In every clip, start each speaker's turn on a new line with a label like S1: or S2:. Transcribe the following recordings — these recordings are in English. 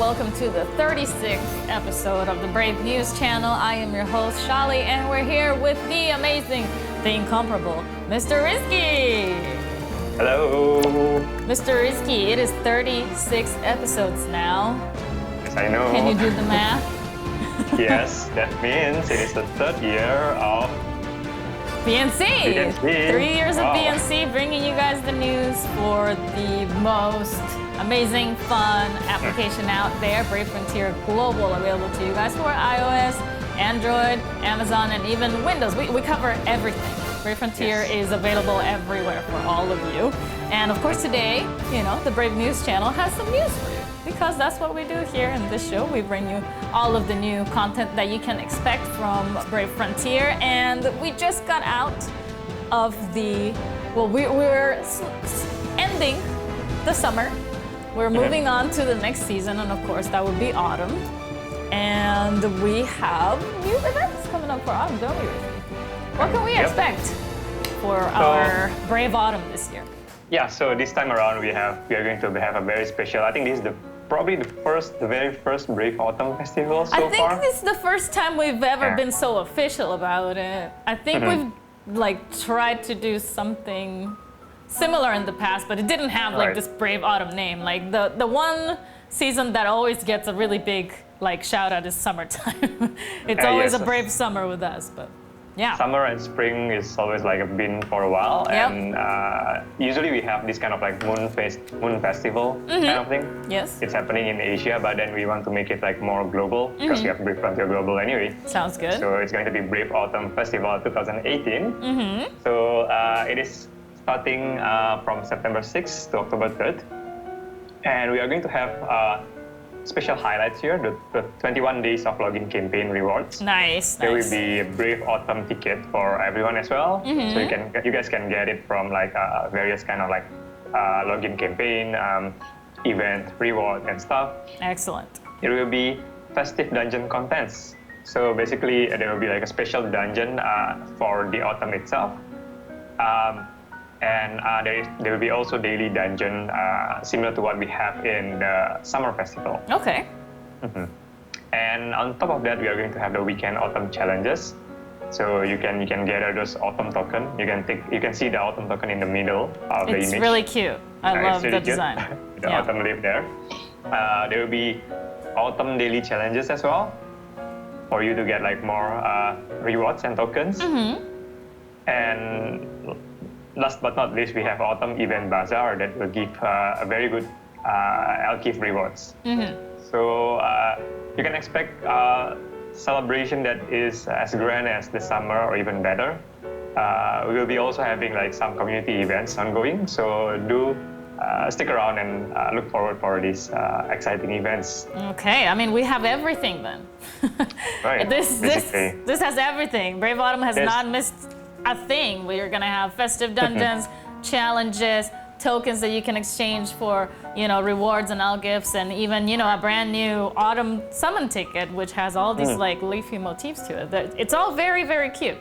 S1: welcome to the 36th episode of the Brave News channel. I am your host, Shali, and we're here with the amazing, the incomparable, Mr. Rizky.
S2: Hello.
S1: Mr. Rizky, it is 36 episodes now.
S2: Yes, I know.
S1: Can you do the math?
S2: Yes, that means it is the third year of
S1: BNC. 3 years
S2: Wow.
S1: of BNC, bringing you guys the news for the most amazing, fun application out there. Brave Frontier Global, available to you guys for iOS, Android, Amazon, and even Windows. We cover everything. Brave Frontier is available everywhere for all of you. And of course today, you know, the Brave News channel has some news for you, because that's what we do here in this show. We bring you all of the new content that you can expect from Brave Frontier. And we just got out of the, well, we're ending the summer. We're moving on to the next season, and of course that would be autumn. And we have new events coming up for autumn, don't we? What can we expect for our Brave Autumn this year?
S2: Yeah, so this time around we are going to have a very special, I think this is probably the very first Brave Autumn Festival so far.
S1: I think this is the first time we've ever been so official about it. I think we've tried to do something similar in the past, but it didn't have this Brave Autumn name. Like the one season that always gets a really big shout out is summertime. It's always a Brave summer with us, but yeah. Summer
S2: and spring is always been for a while, and usually we have this kind of moon festival kind of thing.
S1: Yes.
S2: It's happening in Asia, but then we want to make it more global because we have Brave Frontier Global anyway.
S1: Sounds good.
S2: So it's going to be Brave Autumn Festival 2018. So it is starting from September 6th to October 3rd. And we are going to have special highlights here, the 21 days of login campaign rewards.
S1: Nice.
S2: There will be a Brave Autumn ticket for everyone as well. So you guys can get it from various kind of login campaign, event, reward and stuff.
S1: Excellent.
S2: There will be festive dungeon contents. So basically there will be a special dungeon for the autumn itself. And there will be also daily dungeon similar to what we have in the summer festival.
S1: Okay.
S2: And on top of that, we are going to have the weekend autumn challenges. So you can gather those autumn token. You can see the autumn token in the middle of the image.
S1: It's really cute. I love the design.
S2: The autumn leaf there. There will be autumn daily challenges as well, for you to get more rewards and tokens. And last but not least, we have Autumn Event Bazaar that will give a very good LKIF rewards. So you can expect a celebration that is as grand as the summer or even better. We will be also having some community events ongoing. So do stick around and look forward for these exciting events.
S1: Okay, I mean we have everything then.
S2: Right.
S1: This has everything. Brave Autumn has not missed a thing. We're gonna have festive dungeons, challenges, tokens that you can exchange for, rewards and gifts, and even, a brand new autumn summon ticket, which has all these leafy motifs to it. It's all very, very cute.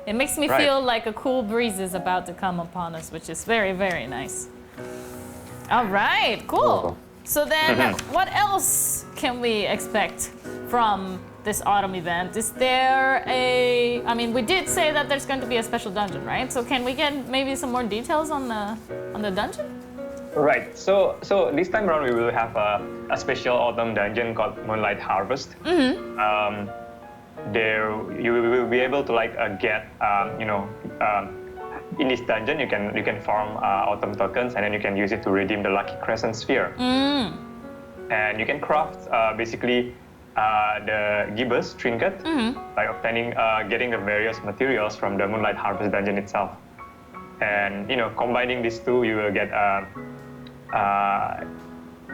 S1: It makes me feel like a cool breeze is about to come upon us, which is very, very nice. All right, cool. So then, what else can we expect from this autumn event? Is there we did say that there's going to be a special dungeon, right? So can we get maybe some more details on the dungeon?
S2: Right. So this time around we will have a special autumn dungeon called Moonlight Harvest. There you will be able to get in this dungeon you can farm autumn tokens, and then you can use it to redeem the Lucky Crescent Sphere. And you can craft basically the gibbous trinket by obtaining, getting the various materials from the Moonlight Harvest dungeon itself. And combining these two, you will get a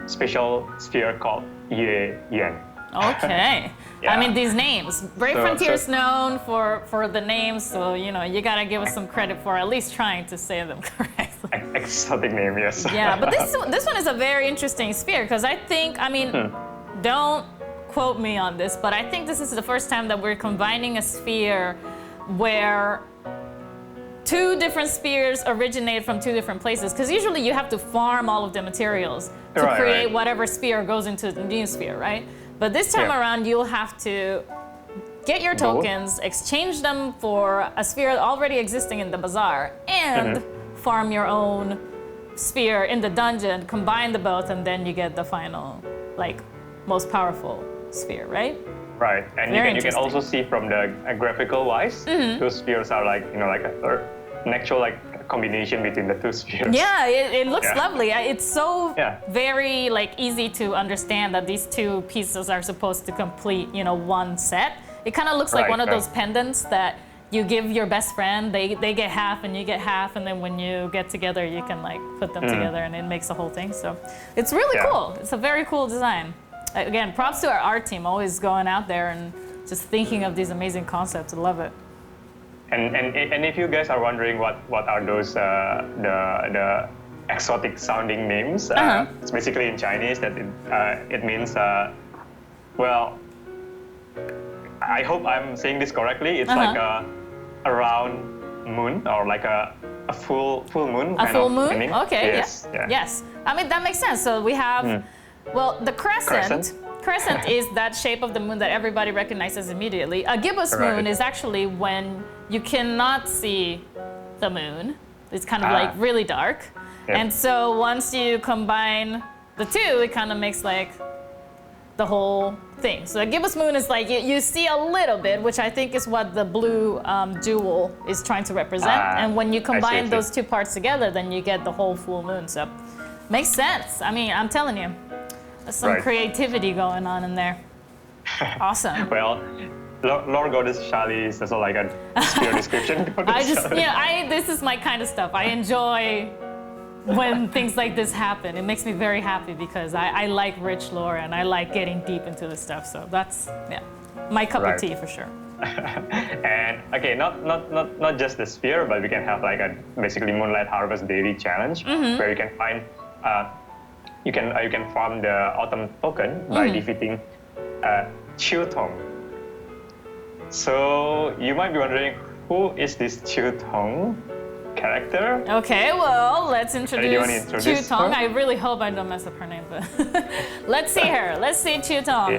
S2: special sphere called Yuen.
S1: Okay. I mean these names. Brave Frontier's known for the names, so you gotta give us some credit for at least trying to say them correctly.
S2: Exotic name, yes.
S1: Yeah, but this one is a very interesting sphere, because I think, don't quote me on this, but I think this is the first time that we're combining a sphere where two different spheres originate from two different places. Because usually you have to farm all of the materials to create whatever sphere goes into the new sphere, right? But this time around, you'll have to get your tokens, exchange them for a sphere already existing in the bazaar, and farm your own sphere in the dungeon, combine the both, and then you get the final, like, most powerful sphere, right?
S2: Right, and you can also see from the graphical wise, those spheres are like, you know, like an actual like combination between the two spheres.
S1: Yeah, it looks lovely. It's so very like easy to understand that these two pieces are supposed to complete, you know, one set. It kind of looks like one of those pendants that you give your best friend, they get half and you get half, and then when you get together, you can like put them together and it makes the whole thing. So it's really cool. It's a very cool design. Again, props to our art team, always going out there and just thinking of these amazing concepts. I love it.
S2: And if you guys are wondering what are those the exotic sounding names, it's basically in Chinese that it means well, I hope I'm saying this correctly. It's like a round moon or like a full moon.
S1: A full moon?
S2: Meaning.
S1: Okay.
S2: Yes.
S1: Yeah. Yes. I mean that makes sense. So we have well, the crescent. Crescent is that shape of the moon that everybody recognizes immediately. A gibbous moon is actually when you cannot see the moon. It's kind of like really dark. And so once you combine the two, it kind of makes like the whole thing. So a gibbous moon is like you see a little bit, which I think is what the blue jewel is trying to represent. And when you combine those two parts together, then you get the whole full moon. So makes sense. I mean, I'm telling you. There's some creativity going on in there. Awesome.
S2: Well, Lord Goddess Shali is also like a sphere description.
S1: I just, you know, this is my kind of stuff. I enjoy when things like this happen. It makes me very happy because I like rich lore and I like getting deep into this stuff. So that's, my cup of tea for sure.
S2: And okay, not just the sphere, but we can have like a basically Moonlight Harvest daily challenge where you can find you can farm the autumn token by defeating Chiltong. So you might be wondering, who is this Chiltong character?
S1: Okay, well, let's introduce Chiltong.
S2: her?
S1: I really hope I don't mess up her name, but let's see her. Let's see Chiltong.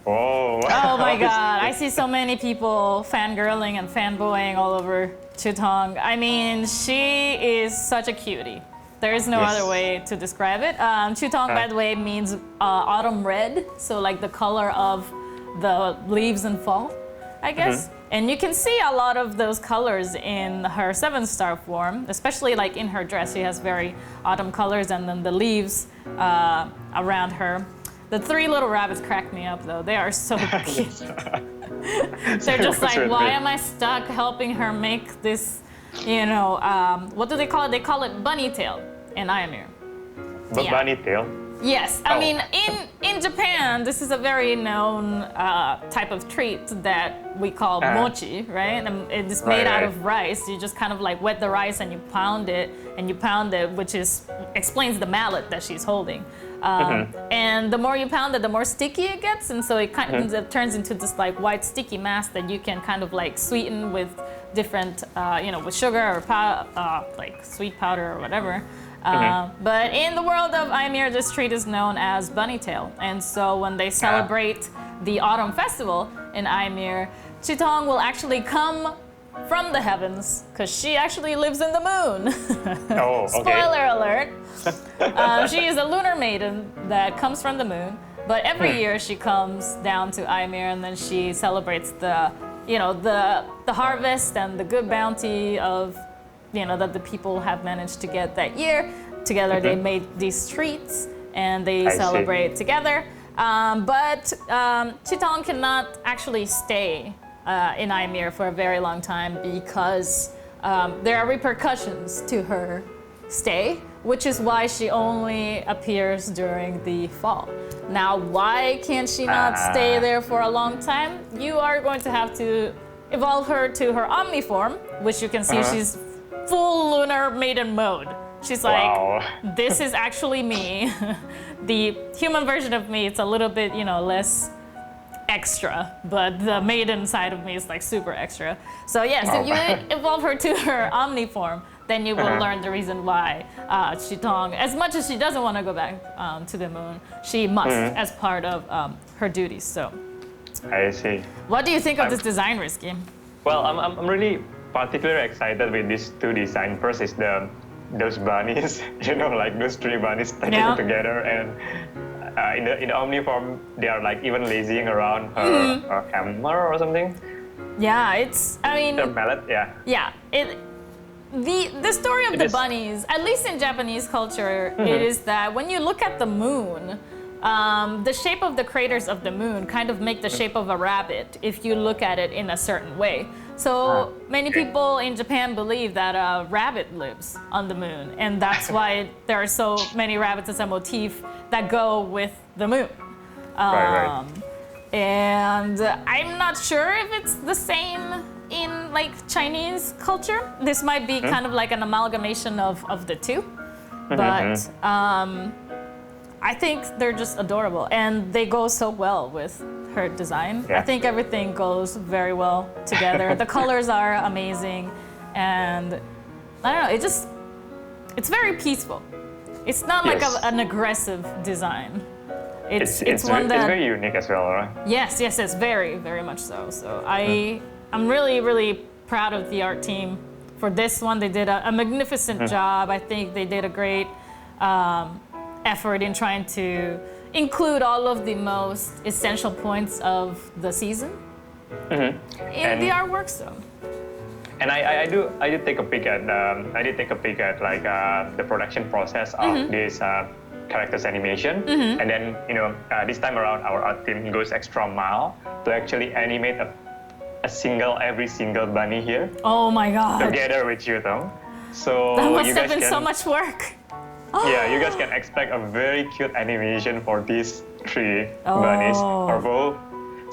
S2: Oh
S1: my God, I see so many people fangirling and fanboying all over Chiltong. I mean, she is such a cutie. There is no other way to describe it. Chiltong, by the way, means autumn red, so like the color of the leaves in fall, I guess. And you can see a lot of those colors in her 7-star form, especially like in her dress. She has very autumn colors, and then the leaves around her. The 3 little rabbits crack me up, though. They are so cute. They're just like, why am I stuck helping her make this, you know, what do they call it? They call it bunny tail in Ymir.
S2: Bunny tail?
S1: Yes. I mean, in Japan, this is a very known type of treat that we call mochi, right? And it's made out of rice. You just kind of like wet the rice and you pound it, which explains the mallet that she's holding. And the more you pound it, the more sticky it gets, and so it kind of turns into this like white sticky mass that you can kind of like sweeten with different, you know, with sugar or like sweet powder or whatever. But in the world of Ymir, this treat is known as bunny tail, and so when they celebrate the autumn festival in Ymir, Chiltong will actually come from the heavens because she actually lives in the moon. Spoiler alert. She is a lunar maiden that comes from the moon, but every year she comes down to Ymir and then she celebrates the, you know, the harvest and the good bounty of, you know, that the people have managed to get that year. Together they made these treats and they celebrate together. But Chiltong cannot actually stay in Ymir for a very long time because there are repercussions to her stay, which is why she only appears during the fall. Now, why can't she not stay there for a long time? You are going to have to evolve her to her Omni form, which you can see she's full lunar maiden mode. She's like, this is actually me. The human version of me, it's a little bit, you know, less extra, but the maiden side of me is like super extra. So yes, if you evolve her to her Omni form, then you will learn the reason why Chitong, as much as she doesn't want to go back to the moon, she must as part of her duties. So
S2: I see.
S1: what do you think of this design, Risky?
S2: Well, I'm really particularly excited with these two designs. First is those bunnies, like those three bunnies sticking together, and in the Omni form, they are like even lazying around her hammer or something.
S1: Yeah,
S2: The mallet, yeah.
S1: Yeah, the story of the bunnies, at least in Japanese culture, it is that when you look at the moon, the shape of the craters of the moon kind of make the shape of a rabbit if you look at it in a certain way. So many people in Japan believe that a rabbit lives on the moon, and that's why there are so many rabbits as a motif that go with the moon.
S2: Right.
S1: And I'm not sure if it's the same in like Chinese culture. This might be kind of like an amalgamation of the two, but I think they're just adorable, and they go so well with her design. I think everything goes very well together. The colors are amazing, and I don't know, it's very peaceful. It's not like an aggressive design. It's one that...
S2: It's very unique as well, right?
S1: Yes, very, very much so. So I'm really, really proud of the art team for this one. They did a magnificent job. I think they did a great effort in trying to include all of the most essential points of the season in the artwork. So.
S2: And I did take a peek at like the production process of this character's animation, and then this time around our art team goes extra mile to actually animate every single bunny here.
S1: Oh my god!
S2: Together with you, though. So
S1: that must have been so much work.
S2: Yeah, you guys can expect a very cute animation for these three bunnies for both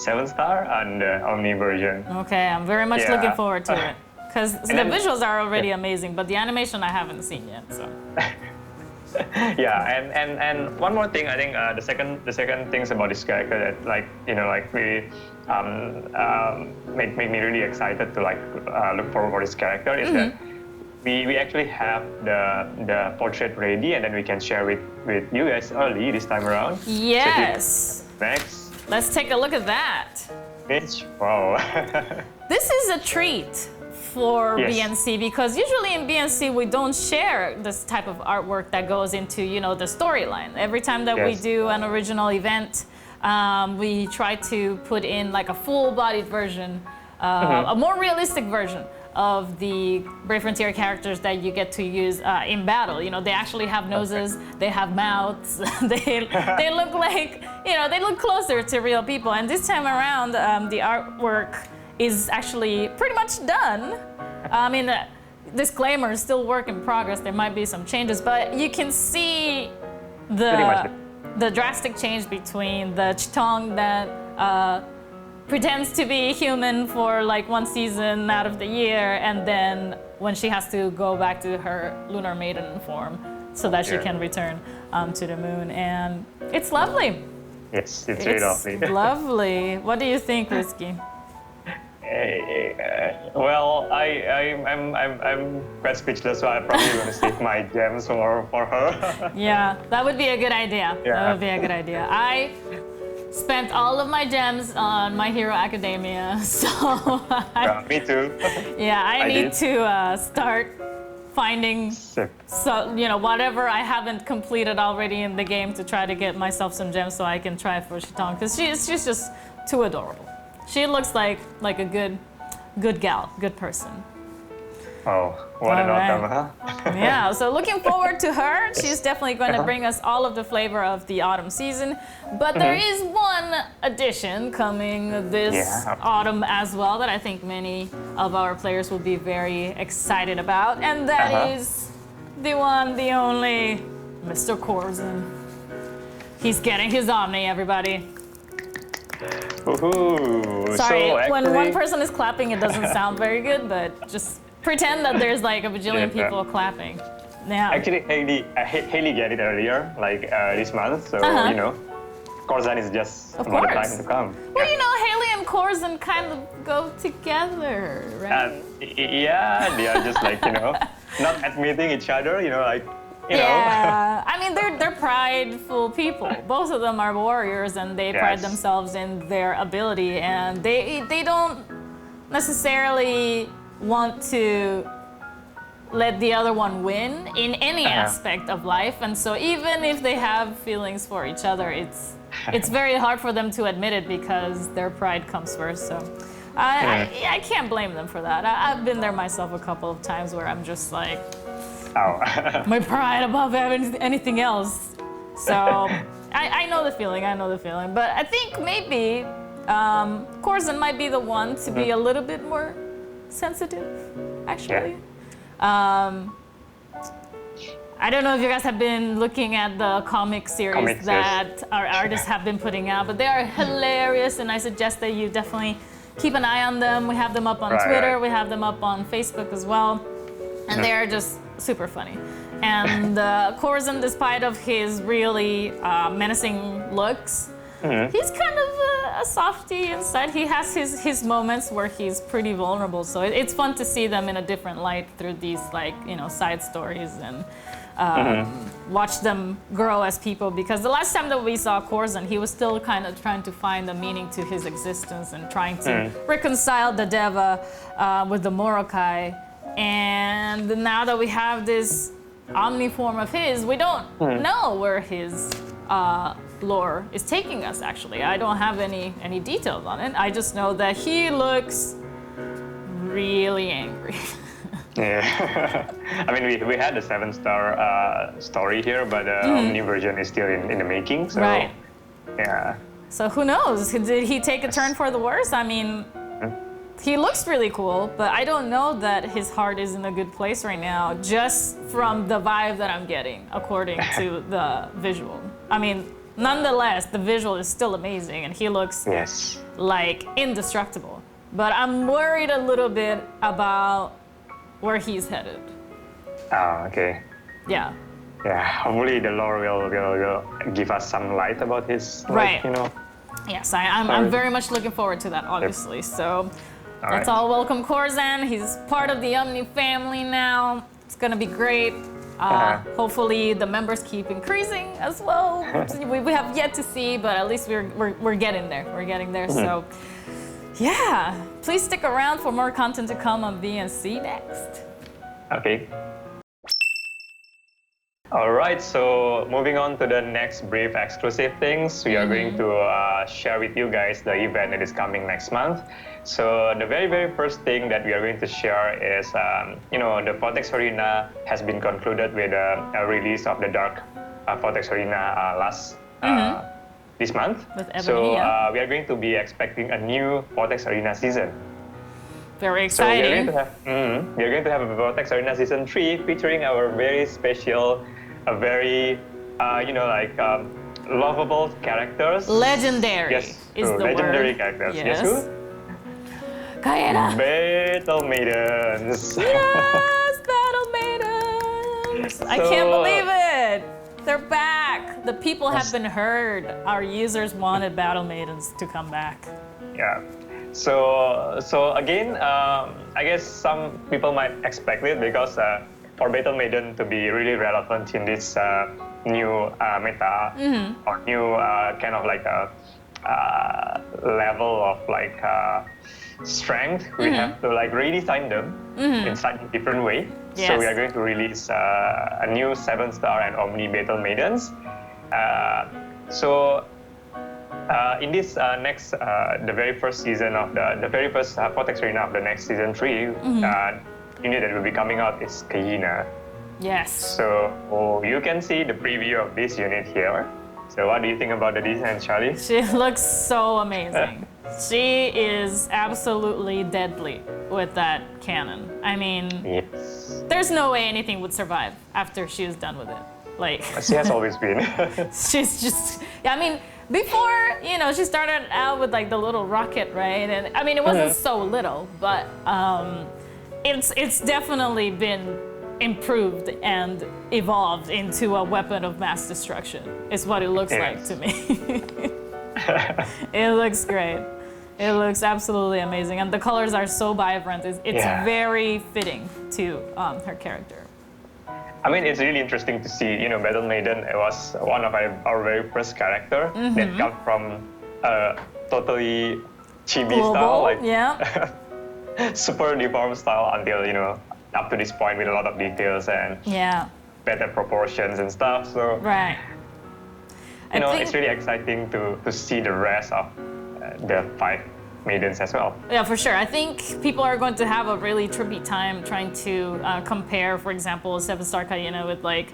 S2: 7-star and the Omni version.
S1: Okay, I'm very much looking forward to it. Because the visuals are already amazing, but the animation I haven't seen yet. So.
S2: And one more thing, I think the second things about this character that really make me really excited to look forward for this character is that we actually have the portrait ready, and then we can share with you guys early this time around.
S1: Yes.
S2: Next.
S1: Let's take a look at that.
S2: Wow.
S1: This is a treat for BNC, because usually in BNC we don't share this type of artwork that goes into the storyline. Every time that we do an original event, we try to put in like a full-bodied version, a more realistic version of the Brave Frontier characters that you get to use in battle. They actually have noses, they have mouths, they look like, they look closer to real people. And this time around, the artwork is actually pretty much done. I mean, disclaimer, still work in progress. There might be some changes, but you can see the drastic change between the Chitong that pretends to be human for like one season out of the year, and then when she has to go back to her lunar maiden form so that she can return to the moon. And it's lovely.
S2: Yes, it's really lovely.
S1: Lovely. What do you think, Risky?
S2: Well, I'm quite speechless, so I'm probably going to save my gems for her.
S1: Yeah, that would be a good idea. Yeah. That would be a good idea. I spent all of my gems on My Hero Academia, so
S2: me too.
S1: Yeah, I need to start finding whatever I haven't completed already in the game to try to get myself some gems so I can try for Chitong, because she's just too adorable. She looks like a good gal, good person.
S2: Oh, what an outcome, huh?
S1: Yeah, so looking forward to her. She's definitely going to bring us all of the flavor of the autumn season. But there is one addition coming this autumn as well that I think many of our players will be very excited about. And that is the one, the only, Mr. Korzan. He's getting his Omni, everybody.
S2: Woohoo!
S1: Sorry,
S2: so
S1: when one person is clapping, it doesn't sound very good, but just pretend that there's like a bajillion people clapping. Yeah.
S2: Actually, Haley got it earlier, like this month, so Korzan is just
S1: Of
S2: about the
S1: course.
S2: time to come.
S1: Well, you know, Haley and Korzan kind of go together, right?
S2: Yeah, they are just like, not admitting each other, like,
S1: Yeah, I mean, they're prideful people. Both of them are warriors, and they pride
S2: Yes.
S1: themselves in their ability, and they don't necessarily want to let the other one win in any aspect of life. And so even if they have feelings for each other, it's very hard for them to admit it because their pride comes first. So I can't blame them for that. I've been there myself a couple of times where I'm just like, my pride above anything else. So I know the feeling. But I think maybe Korzan might be the one to be a little bit more sensitive, actually. I don't know if you guys have been looking at the comic series that our artists have been putting out, but they are hilarious, and I suggest that you definitely keep an eye on them. We have them up on Twitter, we have them up on Facebook as well, and they are just super funny. And Korzan, despite of his really menacing looks, he's kind of a softie inside. He has his moments where he's pretty vulnerable. So it's fun to see them in a different light through these side stories and watch them grow as people. Because the last time that we saw Korzan, he was still kind of trying to find a meaning to his existence and trying to reconcile the Deva with the Morokai. And now that we have this Omni form of his, we don't know where his lore is taking us, actually. I don't have any details on it. I just know that he looks really angry.
S2: Yeah. I mean, we had the 7-star story here, but the Omni version is still in the making. So,
S1: right.
S2: Yeah.
S1: So who knows? Did he take a turn for the worse? I mean, he looks really cool, but I don't know that his heart is in a good place right now, just from the vibe that I'm getting, according to the visual. I mean, nonetheless, the visual is still amazing, and he looks like indestructible. But I'm worried a little bit about where he's headed.
S2: Oh, okay.
S1: Yeah.
S2: Yeah, hopefully the lore will give us some light about his,
S1: Yes, I'm very much looking forward to that, obviously. So let's all welcome Korzan. He's part of the Omni family now. It's gonna be great. Hopefully the members keep increasing as well. We have yet to see, but at least we're getting there. We're getting there. So yeah, please stick around for more content to come on BNC next.
S2: Okay. All right, so moving on to the next brief exclusive things, we are going to share with you guys the event that is coming next month. So the very first thing that we are going to share is, the Vortex Arena has been concluded with a release of the Dark Vortex Arena this month.
S1: With Ebony,
S2: so we are going to be expecting a new Vortex Arena season.
S1: Very exciting.
S2: So we are going to have a Vortex Arena Season 3 featuring our very special, very, lovable characters.
S1: Legendary is the
S2: legendary
S1: word.
S2: characters.
S1: Yes.
S2: Guess who?
S1: Kaeda.
S2: Battle Maidens.
S1: Yes, Battle Maidens. I can't believe it. They're back. The people have been heard. Our users wanted Battle Maidens to come back.
S2: Yeah. So again, I guess some people might expect it because for Battle Maiden to be really relevant in this new meta or new kind of like a level of like strength, we have to like redesign them in such a different way.
S1: Yes.
S2: So we are going to release a new 7-star and Omni Battle Maidens. In this the very first season of the very first Vortex Arena of the next season 3, unit that will be coming out is Kahina.
S1: Yes.
S2: So you can see the preview of this unit here. So what do you think about the design, Charlie?
S1: She looks so amazing. She is absolutely deadly with that cannon. I mean, there's no way anything would survive after she was done with it. Like,
S2: she has always been.
S1: She's just, I mean, before, she started out with like the little rocket, right? And I mean, it wasn't so little, but it's definitely been improved and evolved into a weapon of mass destruction, is what it looks like to me. It looks great. It looks absolutely amazing, and the colors are so vibrant. It's very fitting to her character.
S2: I mean, it's really interesting to see, Battle Maiden was one of our very first character that come from totally chibi style, like super deformed style until, up to this point with a lot of details and better proportions and stuff. So,
S1: right.
S2: It's really exciting to see the rest of the 5 maidens as well.
S1: Yeah, for sure. I think people are going to have a really trippy time trying to compare, for example, 7-star Kayena with like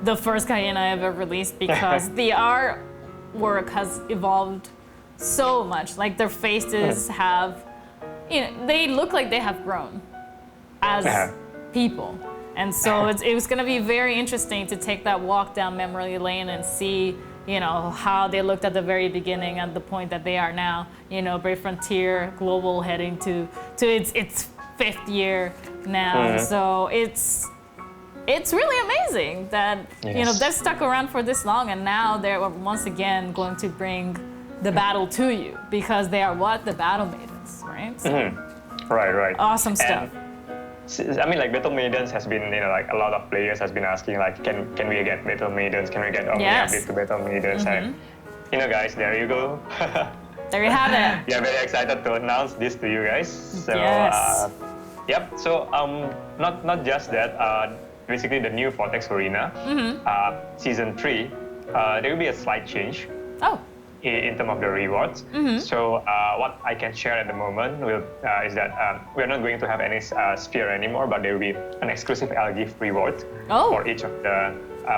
S1: the first Kayena ever released, because the artwork has evolved so much. Like their faces have, they look like they have grown as people. And so it was going to be very interesting to take that walk down memory lane and see how they looked at the very beginning and the point that they are now, Brave Frontier Global heading to its 5th year now. So it's really amazing that, they've stuck around for this long, and now they're once again going to bring the battle to you, because they are the battle maidens, right? So,
S2: right.
S1: Awesome stuff.
S2: I mean, like Battle Maidens has been, like a lot of players has been asking, like, can we get Battle Maidens? Can we get Omni update to Battle Maidens? And guys, there you go.
S1: There you have it.
S2: We are very excited to announce this to you guys. So, yep. So, not just that. Basically, the new Vortex Arena, season 3, there will be a slight change.
S1: Oh.
S2: In terms of the rewards. So what I can share at the moment is that we're not going to have any sphere anymore, but there will be an exclusive gift reward for each of the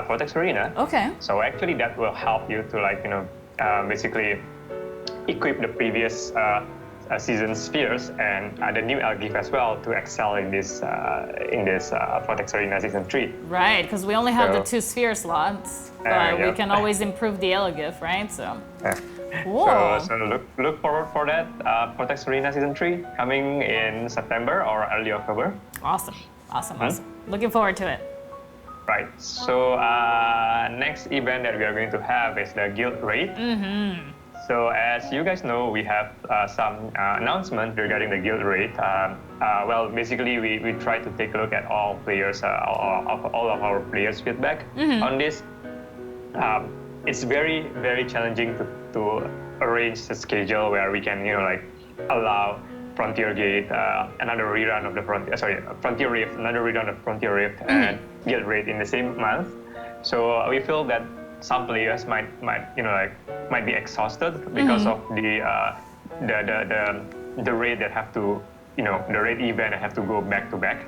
S2: Vortex Arena.
S1: Okay.
S2: So actually that will help you to basically equip the previous season spheres and the new gift as well to excel in this Vortex Arena season 3.
S1: Right, because we only have the 2 sphere slots, but we can always improve the gift, right? So. Cool.
S2: So look forward for that Vortex Arena season 3 coming in September or early October.
S1: Awesome. Looking forward to it.
S2: Right. So next event that we are going to have is the Guild Raid. So as you guys know, we have some announcements regarding the Guild Raid. Well, basically we try to take a look at all players, all of our players' feedback on this. It's very, very challenging to arrange a schedule where we can, allow Frontier Gate, another rerun of the Frontier Rift, another rerun of Frontier Rift, and Guild Raid in the same month. So we feel that some players might be exhausted because of the raid that have to, the raid event that have to go back to back.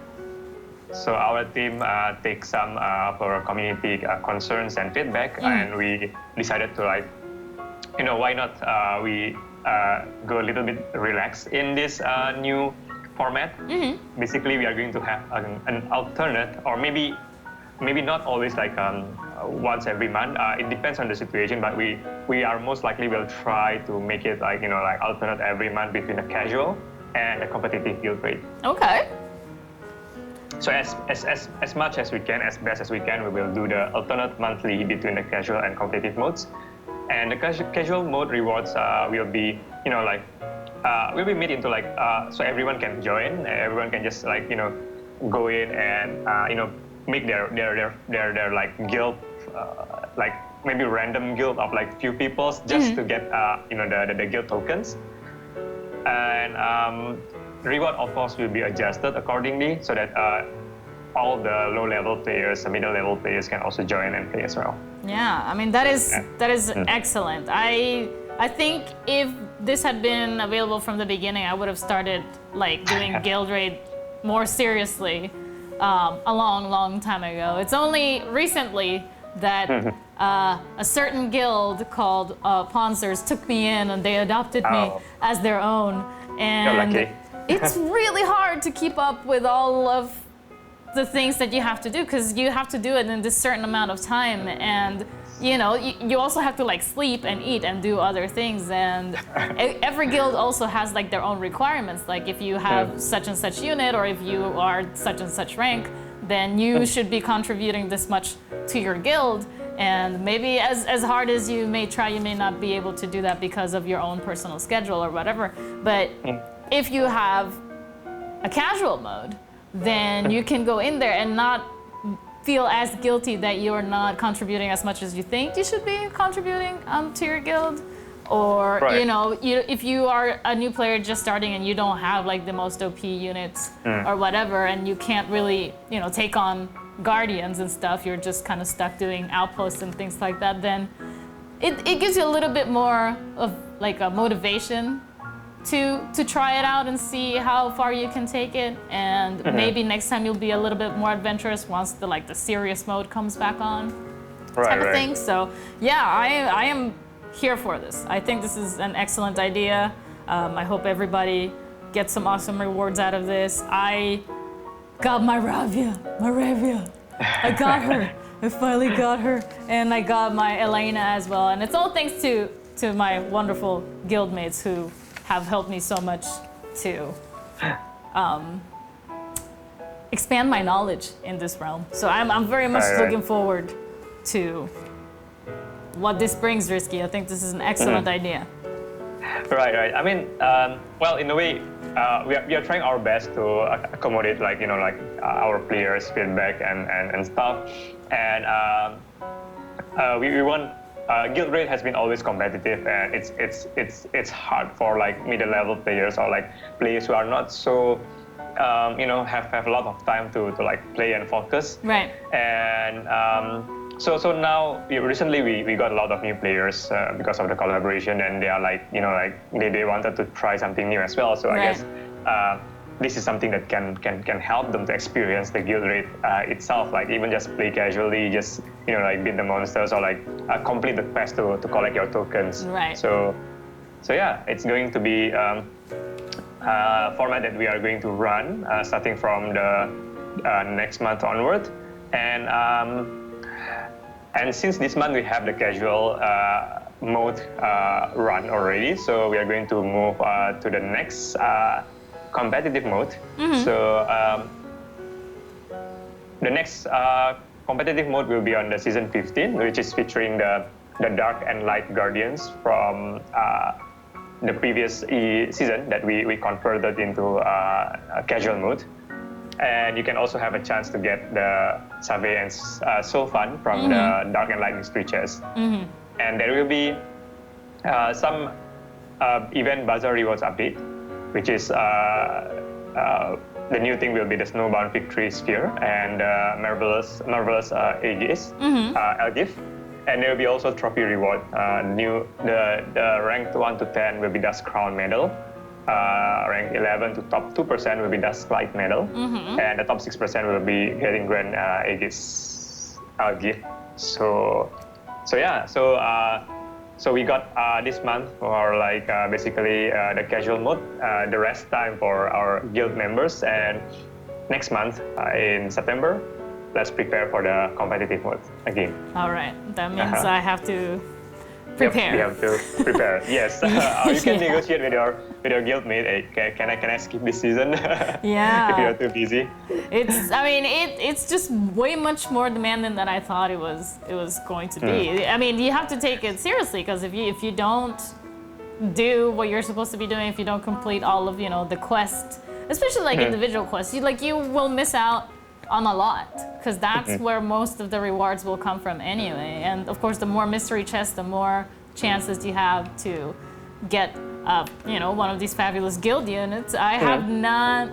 S2: So our team takes some of our community concerns and feedback, and we decided to why not we go a little bit relaxed in this new format. Basically, we are going to have an alternate, or maybe not always once every month. It depends on the situation, but we are most likely will try to make it alternate every month between a casual and a competitive guild raid.
S1: Okay.
S2: So as much as we can, as best as we can, we will do the alternate monthly between the casual and competitive modes. And the casual mode rewards will be, will be made into so everyone can join, everyone can just go in and make their guild, maybe random guild of few people just to get the guild tokens. And reward, of course, will be adjusted accordingly so that all the low-level players, the middle-level players can also join and play as well.
S1: Yeah, I mean that is excellent. I think if this had been available from the beginning, I would have started doing guild raid more seriously a long time ago. It's only recently that a certain guild called Pawnsters took me in and they adopted me as their own. And it's really hard to keep up with all of the things that you have to do, because you have to do it in this certain amount of time, and you also have to sleep and eat and do other things, and every guild also has their own requirements. If you have such and such unit, or if you are such and such rank, then you should be contributing this much to your guild. And maybe as hard as you may try, you may not be able to do that because of your own personal schedule or whatever. But if you have a casual mode, then you can go in there and not feel as guilty that you're not contributing as much as you think you should be contributing to your guild. Or, if you are a new player just starting and you don't have like the most OP units or whatever, and you can't really, take on guardians and stuff, you're just kind of stuck doing outposts and things like that, then it gives you a little bit more of like a motivation to try it out and see how far you can take it. And maybe next time you'll be a little bit more adventurous once the serious mode comes back on, type of thing. So yeah, I am here for this. I think this is an excellent idea. I hope everybody gets some awesome rewards out of this. I got my Ravia. I got her. I finally got her. And I got my Elena as well. And it's all thanks to my wonderful guildmates who have helped me so much to expand my knowledge in this realm. So I'm very much looking forward to what this brings, Risky. I think this is an excellent idea.
S2: Right. I mean, well, in a way, we are trying our best to accommodate, our players' feedback and stuff. And we want. Guild raid has been always competitive, and it's hard for middle-level players or players who are not so have a lot of time to play and focus.
S1: Right.
S2: And so now recently we got a lot of new players because of the collaboration, and they are they wanted to try something new as well. So I guess this is something that can help them to experience the guild raid itself, even just play casually, just beat the monsters or complete the quest to collect your tokens.
S1: Right.
S2: So yeah, it's going to be a format that we are going to run starting from the next month onward, and since this month we have the casual mode run already, so we are going to move to the next competitive mode. So the next competitive mode will be on the season 15, which is featuring the Dark and Light Guardians from the previous season that we converted into a casual mode. And you can also have a chance to get the Save and Soul Fund from the Dark and Light Mystery Chest. And there will be some event Bazaar Rewards update, which is the new thing will be the Snowbound Victory Sphere and Marvelous Aegis Elgift. And there will be also trophy reward. The ranked 1 to 10 will be Dust Crown Medal. Rank 11 to top 2% will be Dust Light Medal. And the top 6% will be getting Grand Aegis Elgift. So we got this month for basically the casual mode, the rest time for our guild members, and next month in September, let's prepare for the competitive mode again.
S1: All right, that means I have to prepare.
S2: Yep, you have to prepare. Yes, you can negotiate with your guildmate. Hey, can I skip this season?
S1: Yeah.
S2: If you're too busy.
S1: It's just way much more demanding than I thought it was going to be. I mean, you have to take it seriously, because if you don't do what you're supposed to be doing, if you don't complete all of the quests, especially individual quests, you will miss out on a lot, because that's where most of the rewards will come from anyway. And of course, the more mystery chests, the more chances you have to get one of these fabulous guild units. I have not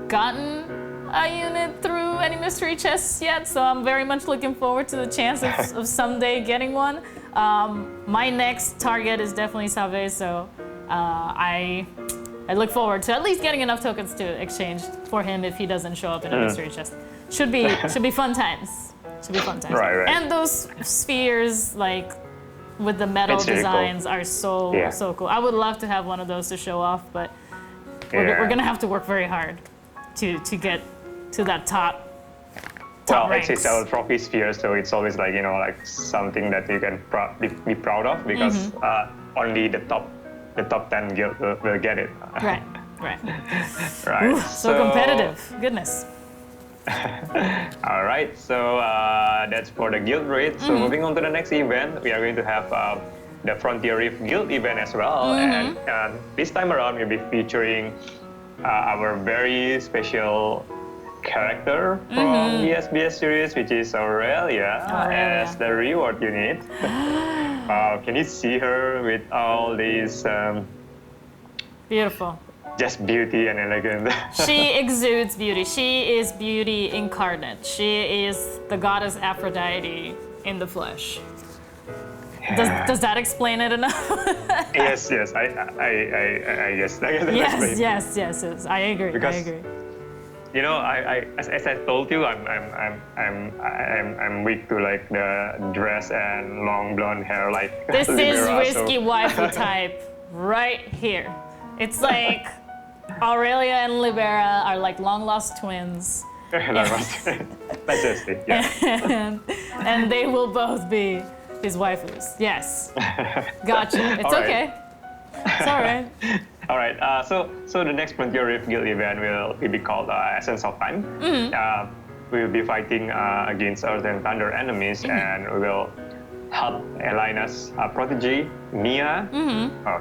S1: gotten a unit through any mystery chests yet, so I'm very much looking forward to the chance of someday getting one. My next target is definitely Save, so I look forward to at least getting enough tokens to exchange for him if he doesn't show up in a mystery chest. Should be fun times.
S2: Right.
S1: And those spheres, with the metal designs, are so cool. I would love to have one of those to show off, but we're gonna have to work very hard to get to that top ranks.
S2: It's our trophy sphere, so it's always something that you can be proud of, because only the top 10 guild will get it.
S1: Right.
S2: Right.
S1: Ooh, so competitive. Goodness.
S2: All right, so that's for the guild raid. So moving on to the next event, we are going to have the Frontier Reef Guild event as well. And this time around, we'll be featuring our very special character from the SBS series, which is Aurelia, as the reward unit. Can you see her with all these
S1: beautiful,
S2: just beauty and elegance?
S1: She exudes beauty. She is beauty incarnate. She is the goddess Aphrodite in the flesh. Does that explain it enough?
S2: Yes, I guess.
S1: Yes. I agree.
S2: Because,
S1: I agree.
S2: You know, as I told you, I'm weak to like the dress and long blonde hair like.
S1: This
S2: Libera,
S1: is risky waifu type right here. It's like Aurelia and Libera are like long lost twins.
S2: Fantastic, yeah.
S1: and they will both be his waifus. Yes. Gotcha. It's okay. It's all right.
S2: All right. So the next Frontier Reef Guild event will be called Essence of Time. We will be fighting against Earth and Thunder enemies, and we will help Elena's protege, Nia,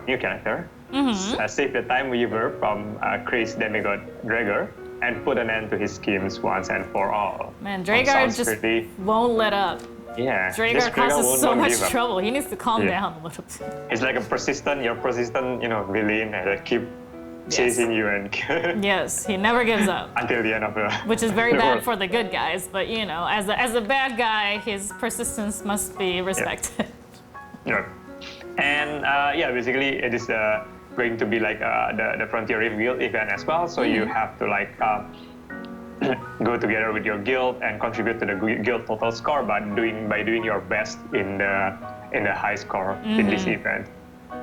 S2: new character, save the Time Weaver from Chris Demigod Drager, and put an end to his schemes once and for all.
S1: Man, Dragar just won't let up.
S2: Yeah.
S1: Dragar causes so much trouble. He needs to calm down a little bit.
S2: He's like a persistent, villain that keep chasing you and
S1: yes, he never gives up.
S2: Until the end of the
S1: which is very bad for the good guys, but you know, as a bad guy, his persistence must be respected.
S2: Yeah. And basically it is going to be like the Frontier Reef Guild event as well. So you have to like go together with your guild and contribute to the guild total score by doing your best in the high score in this event.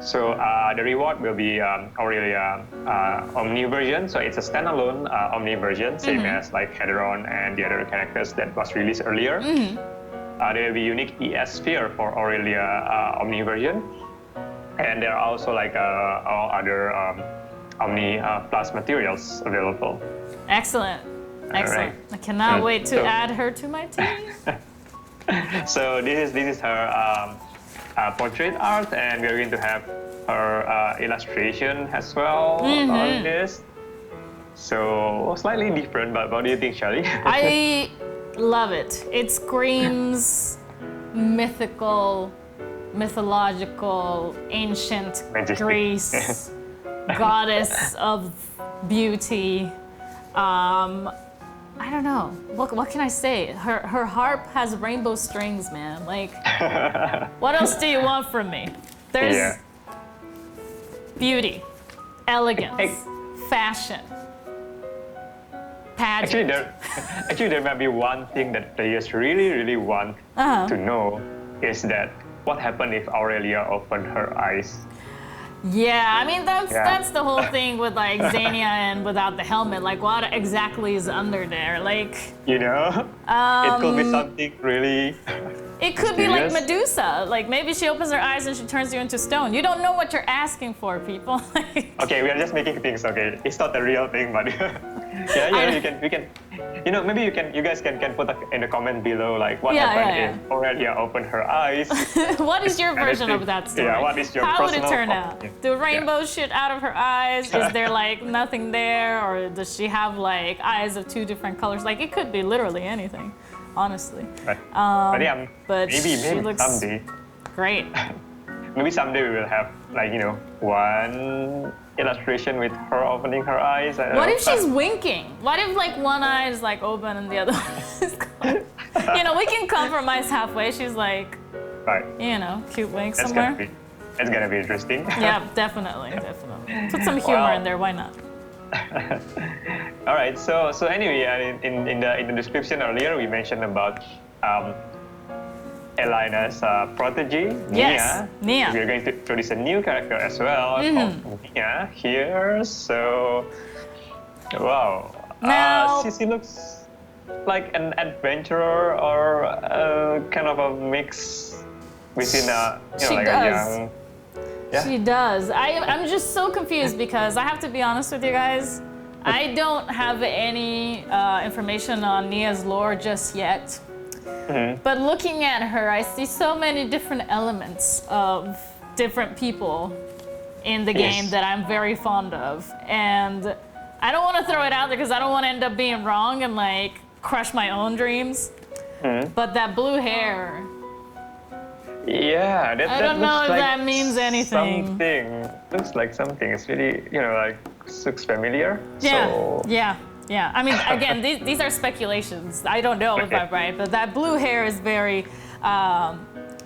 S2: So the reward will be Aurelia Omni version. So it's a standalone Omni version, same as like Hedron and the other characters that was released earlier. There will be unique ES sphere for Aurelia Omni version, and there are also like all other Omni plus materials available.
S1: Excellent. Right. I cannot wait to add her to my team.
S2: So this is her portrait art, and we're going to have her illustration as well on this. So slightly different, but what do you think, Shelly?
S1: I love it. It screams mythological, ancient
S2: Majestic.
S1: Greece, goddess of beauty. I don't know. What can I say? Her harp has rainbow strings, man. Like, what else do you want from me? There's beauty, elegance, fashion, pageant.
S2: Actually, there might be one thing that players really want to know is that what happened if Aurelia opened her eyes?
S1: Yeah, I mean that's the whole thing with like Xenia and without the helmet. Like, what exactly is under there? Like,
S2: it could be something really.
S1: It could be like Medusa. Like maybe she opens her eyes and she turns you into stone. You don't know what you're asking for, people.
S2: Okay, we are just making things. Okay, it's not a real thing, but we can. Maybe you guys can put in the comment below like what happened if Aurelia opened her eyes.
S1: What is your version of that story?
S2: Yeah, what is your
S1: How would it
S2: personal
S1: turn out? Do rainbows shoot out of her eyes? Is there like nothing there, or does she have like eyes of two different colors? Like it could be literally anything, honestly. But
S2: maybe
S1: she looks
S2: someday.
S1: Great.
S2: Maybe someday we will have like one illustration with her opening her eyes.
S1: What if she's winking? What if like one eye is like open and the other one is closed? We can compromise halfway. She's like, cute wink somewhere.
S2: That's gonna be interesting.
S1: Yeah, definitely. Put some humor in there. Why not?
S2: All right. So anyway, in the description earlier, we mentioned about Elena's protege,
S1: Nia.
S2: We're going to introduce a new character as well, called Nia here. So, wow.
S1: Now,
S2: she looks like an adventurer or kind of a mix between a young. Yeah.
S1: She does. I'm just so confused because I have to be honest with you guys. I don't have any information on Nia's lore just yet. But looking at her, I see so many different elements of different people in the game that I'm very fond of. And I don't want to throw it out there because I don't want to end up being wrong and like crush my own dreams. But that blue hair.
S2: Yeah,
S1: I don't know if
S2: like
S1: that means anything.
S2: Something looks like something. It's really, like looks familiar.
S1: Yeah,
S2: So,
S1: yeah. I mean, again, these are speculations. I don't know if I'm right, but that blue hair is very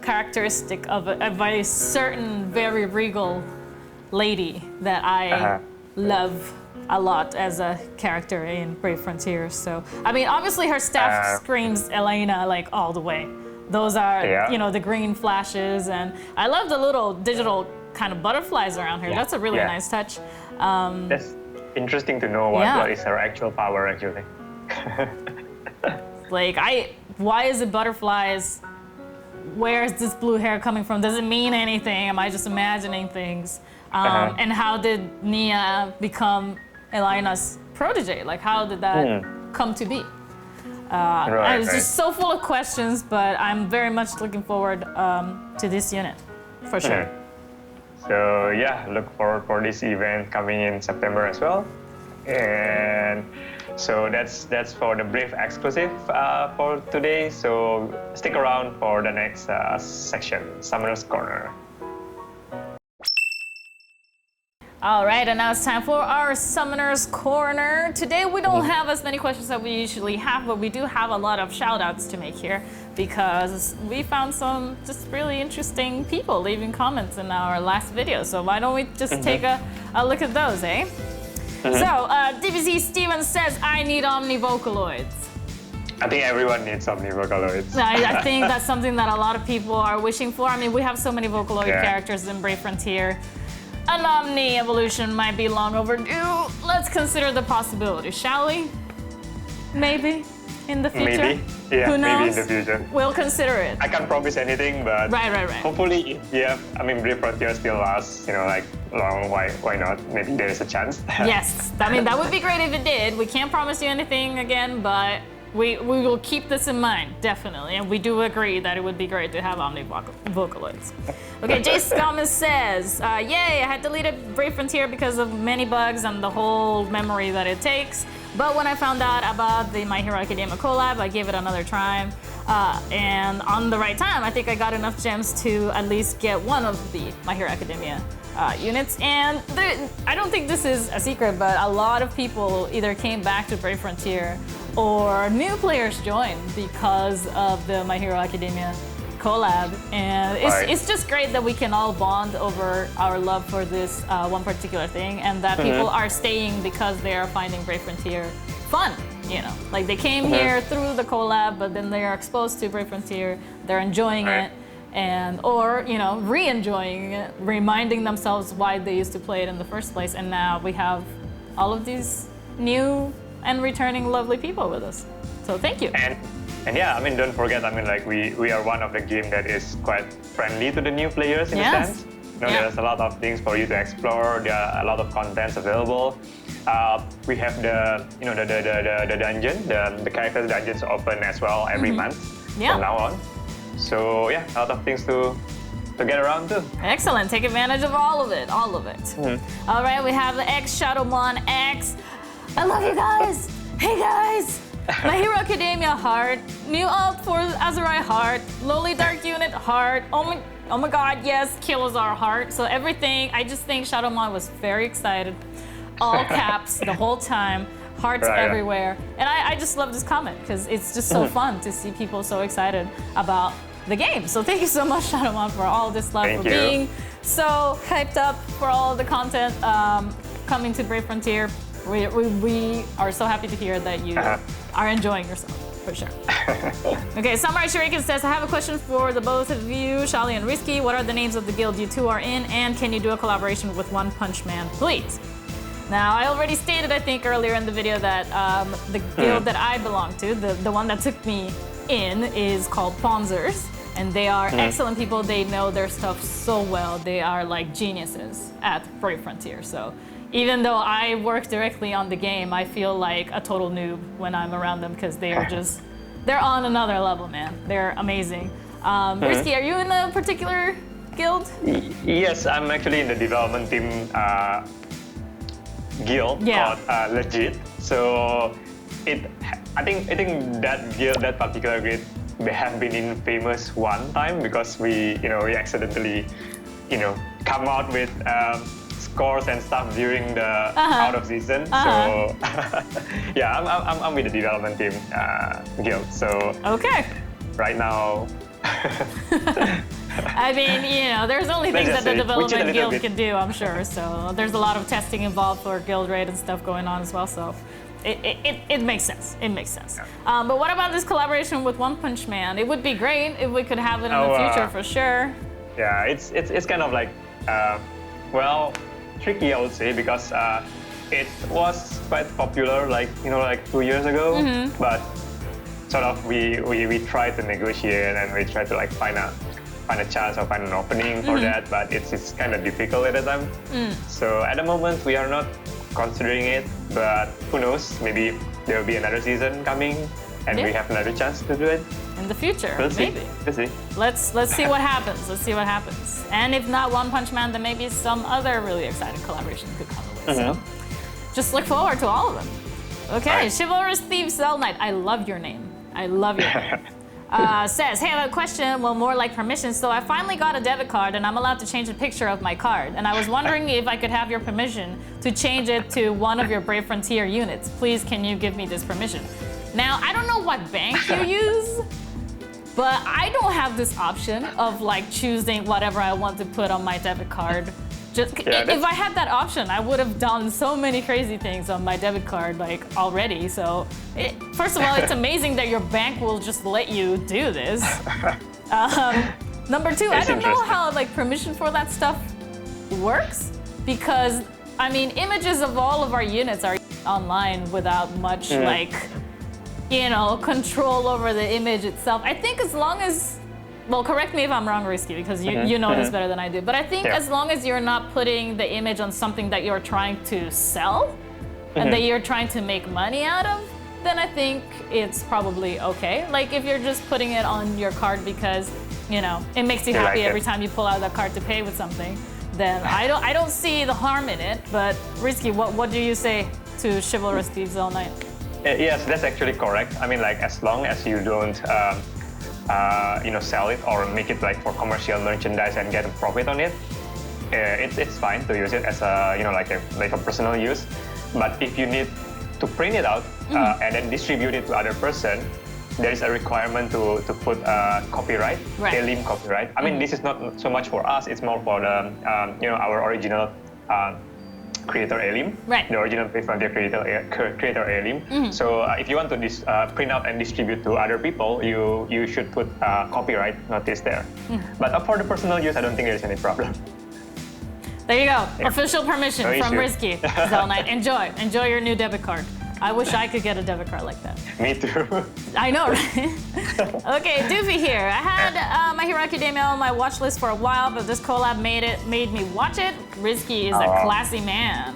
S1: characteristic of a certain very regal lady that I love a lot as a character in Brave Frontier. So, I mean, obviously her staff screams Elena like all the way. Those are, the green flashes, and I love the little digital kind of butterflies around her. That's a really nice touch.
S2: That's interesting to know what is her actual power actually.
S1: Like, why is it butterflies? Where is this blue hair coming from? Does it mean anything? Am I just imagining things? And how did Nia become Elena's protege? Like, how did that come to be? It's just so full of questions, but I'm very much looking forward to this unit, for sure.
S2: So yeah, look forward for this event coming in September as well. And so that's for the Brave exclusive for today. So stick around for the next section, Summoner's Corner.
S1: All right, and now it's time for our Summoner's Corner. Today we don't have as many questions that we usually have, but we do have a lot of shout-outs to make here because we found some just really interesting people leaving comments in our last video. So why don't we just take a look at those, eh? So DBZSteven says, I need Omni Vocaloids.
S2: I think everyone needs Omni Vocaloids.
S1: I think that's something that a lot of people are wishing for. I mean, we have so many Vocaloid characters in Brave Frontier. An Omni evolution might be long overdue. Let's consider the possibility, shall we? Maybe in the future.
S2: Maybe,
S1: Who knows?
S2: maybe in the future.
S1: We'll consider it.
S2: I can't promise anything, but hopefully, Brave Frontier still lasts, like long. Why not? Maybe there is a chance.
S1: Yes, I mean that would be great if it did. We can't promise you anything again, but we will keep this in mind, definitely. And we do agree that it would be great to have Omni Vocaloids. Okay, Jace Gomes says, yay, I had deleted Brave Frontier because of many bugs and the whole memory that it takes. But when I found out about the My Hero Academia collab, I gave it another try. And on the right time, I think I got enough gems to at least get one of the My Hero Academia units. And I don't think this is a secret, but a lot of people either came back to Brave Frontier or new players joined because of the My Hero Academia collab. And it's just great that we can all bond over our love for this one particular thing, and that people are staying because they are finding Brave Frontier fun. Like they came here through the collab, but then they are exposed to Brave Frontier, they're enjoying it, or re-enjoying it, reminding themselves why they used to play it in the first place. And now we have all of these new and returning lovely people with us. So thank you.
S2: And yeah, I mean, don't forget, we are one of the game that is quite friendly to the new players in a sense. There's a lot of things for you to explore. There are a lot of contents available. We have the dungeon, the character dungeons open as well every month from now on. So yeah, a lot of things to get around to.
S1: Excellent. Take advantage of all of it. All right, we have the XshadowmonX. I love you guys. Hey guys. My Hero Academia heart, new alt for Azurai heart, lowly dark unit heart, oh my god, yes, Kilozar heart. So everything, I just think Shadowmon was very excited. All caps the whole time, hearts everywhere. And I just love this comment because it's just so fun to see people so excited about the game. So thank you so much, Shadowmon, for all this love, for being so hyped up for all the content coming to Brave Frontier. We are so happy to hear that you are enjoying yourself, for sure. Okay, Samurai Shuriken says, I have a question for the both of you, Shali and Risky. What are the names of the guild you two are in, and can you do a collaboration with One Punch Man, please? Now, I already stated, I think, earlier in the video that the guild that I belong to, the one that took me in, is called Ponzers. And they are excellent people. They know their stuff so well. They are like geniuses at Brave Frontier. So even though I work directly on the game, I feel like a total noob when I'm around them because they are just, they're on another level, man. They're amazing. Risky, are you in a particular guild?
S2: Yes, I'm actually in the development team guild called Legit. So I think that guild, that particular guild, they have been infamous one time because we accidentally, come out with scores and stuff during the out of season. So yeah, I'm with the development team guild. So right now.
S1: I mean, there's only things that the development guild can do, I'm sure. So there's a lot of testing involved for guild raid and stuff going on as well. So it makes sense. It makes sense. But what about this collaboration with One Punch Man? It would be great if we could have it in the future for sure.
S2: Yeah, it's kind of like, tricky, I would say, because it was quite popular, like 2 years ago. But sort of we tried to negotiate and we tried to like find a chance or find an opening for that, but it's kind of difficult at the time. So at the moment we are not considering it, but who knows? Maybe there will be another season coming, and we have another chance to do it
S1: in the future.
S2: We'll
S1: maybe.
S2: See.
S1: Let's see what happens. Let's see what happens. And if not One Punch Man, then maybe some other really exciting collaboration could come away. So just look forward to all of them. Okay, Chivalrous Thief zelnite. I love your name. I love your name. Says, hey, I have a question, well, more like permission. So I finally got a debit card and I'm allowed to change a picture of my card. And I was wondering if I could have your permission to change it to one of your Brave Frontier units. Please, can you give me this permission? Now, I don't know what bank you use, but I don't have this option of like choosing whatever I want to put on my debit card. If I had that option, I would have done so many crazy things on my debit card like already. So first of all, it's amazing that your bank will just let you do this. Number two, I don't know how like permission for that stuff works, because I mean images of all of our units are online without much control over the image itself. I think as long as, well, correct me if I'm wrong, Risky, because you know this better than I do. But I think as long as you're not putting the image on something that you're trying to sell and that you're trying to make money out of, then I think it's probably okay. Like if you're just putting it on your card because, it makes you happy every time you pull out that card to pay with something, then I don't see the harm in it. But Risky, what do you say to Chivalrous Thief zelnite?
S2: Yes, that's actually correct. I mean, like as long as you don't sell it or make it like for commercial merchandise and get a profit on it, it's fine to use it as a like a personal use. But if you need to print it out and then distribute it to other person, there is a requirement to put copyright, heirloom copyright. I mean, this is not so much for us; it's more for the our original creator heirloom, the original Brave Frontier creator heirloom. So if you want to print out and distribute to other people, you should put copyright notice there. But for the personal use, I don't think there's any problem.
S1: There you go. Official permission from Risky zelnite. Enjoy your new debit card. I wish I could get a debit card like that.
S2: Me too.
S1: I know, right? Okay, Doofy here. I had My Hero Academia on my watch list for a while, but this collab made me watch it. Risky is a classy man.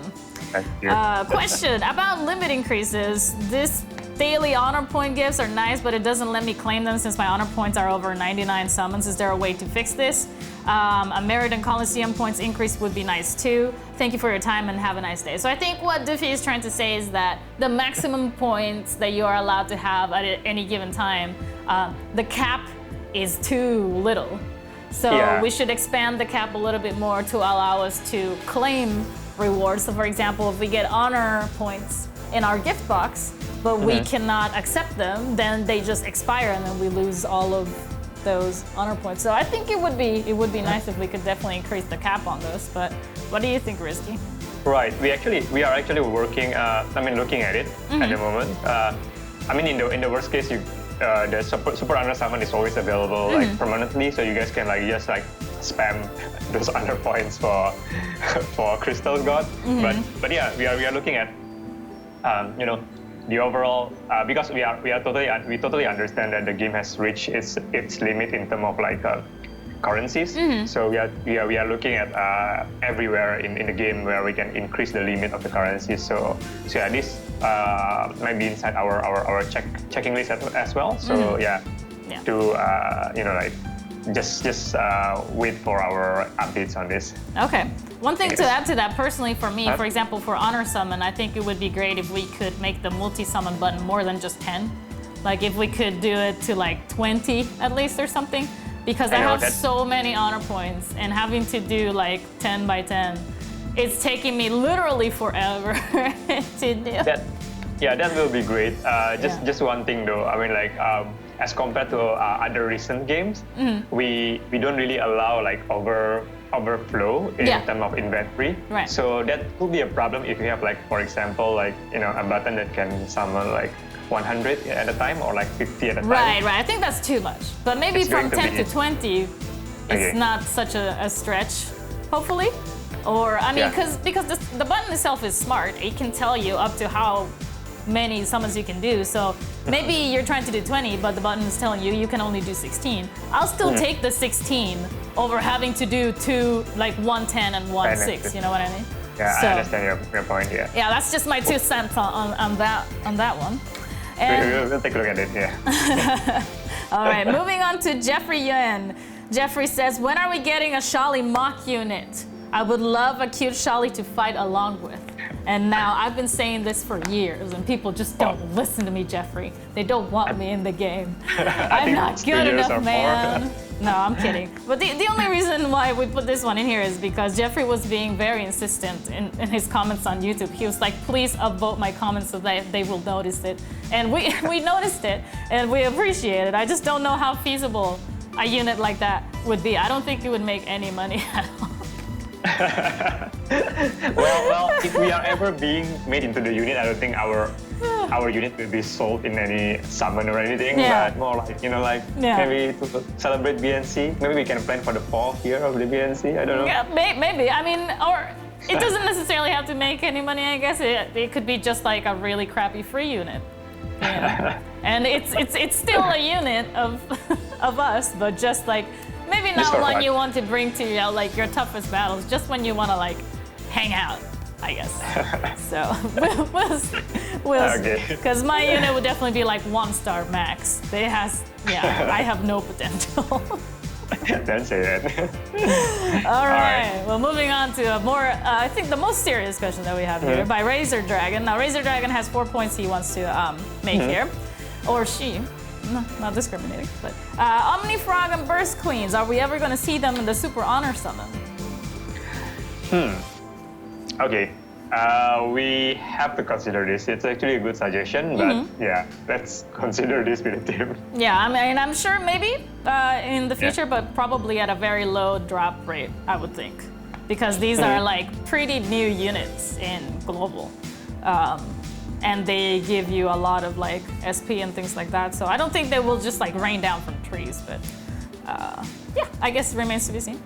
S1: Question about limit increases. This daily honor point gifts are nice, but it doesn't let me claim them since my honor points are over 99 summons. Is there a way to fix this? A merit and Coliseum points increase would be nice too. Thank you for your time and have a nice day. So I think what Doofy is trying to say is that the maximum points that you are allowed to have at any given time, the cap is too little. So we should expand the cap a little bit more to allow us to claim rewards. So for example, if we get honor points in our gift box, but we cannot accept them, then they just expire and then we lose all of those honor points. So I think it would be nice if we could definitely increase the cap on those. But what do you think, Risky?
S2: Right. We are actually working. Looking at it at the moment. I mean, in the worst case, the super honor summon is always available like permanently, so you guys can just spam those honor points for Crystal God. But yeah, we are looking at the overall, because we totally understand that the game has reached its limit in terms of currencies. So we are looking at everywhere in the game where we can increase the limit of the currencies. So yeah, this might be inside our checking list as well. So to like just wait for our updates on this.
S1: Okay. One thing to add to that, personally for me, for example, for Honor Summon, I think it would be great if we could make the multi-summon button more than just 10. Like if we could do it to like 20 at least or something. Because I have so many honor points, and having to do like 10 by 10, it's taking me literally forever to do.
S2: That will be great. Just one thing though, I mean like as compared to other recent games, we don't really allow like overflow in terms of inventory.
S1: Right.
S2: So that could be a problem if you have like, for example, like a button that can summon like 100 at a time or like 50 at a time.
S1: Right. I think that's too much. But maybe from 10 to 20, it's not such a stretch, hopefully. Or, I mean, because the button itself is smart. It can tell you up to how many summons you can do. So maybe you're trying to do 20, but the button is telling you can only do 16. I'll still take the 16 over having to do two, like 110 and 16, you know what I mean?
S2: Yeah, so, I understand your point,
S1: Yeah, that's just my 2 cents on that one. And
S2: we'll take a look at it, yeah.
S1: All right, moving on to Geoffrey Yuen. Geoffrey says, when are we getting a Shali mock unit? I would love a cute Shali to fight along with. And now I've been saying this for years, and people just don't listen to me, Geoffrey. They don't want me in the game. I'm not good enough, man. No, I'm kidding. But the only reason why we put this one in here is because Geoffrey was being very insistent in his comments on YouTube. He was like, please upvote my comments so that they will notice it. And we noticed it, and we appreciate it. I just don't know how feasible a unit like that would be. I don't think it would make any money at all.
S2: well, if we are ever being made into the unit, I don't think our unit will be sold in any summon or anything, but more like, maybe to celebrate BNC. Maybe we can plan for the fall here of the BNC, I don't know.
S1: Yeah, maybe. I mean, or it doesn't necessarily have to make any money, I guess. It could be just like a really crappy free unit. And it's still a unit of us, but just like, maybe not one you want to bring to your toughest battles, just when you want to like hang out, I guess. So we'll see. Because my unit would definitely be like 1-star max. I have no potential.
S2: Don't say that.
S1: All right. Well, moving on to a more, I think the most serious question that we have here by Razor Dragon. Now, Razor Dragon has 4 points he wants to make here, or she. No, not discriminating, but Omni Frog and Burst Queens. Are we ever going to see them in the Super Honor Summon?
S2: Okay, we have to consider this. It's actually a good suggestion, but let's consider this with the team. Yeah,
S1: I mean, I'm sure maybe in the future, but probably at a very low drop rate, I would think, because these are like pretty new units in global. And they give you a lot of like SP and things like that. So I don't think they will just like rain down from trees, but I guess it remains to be seen.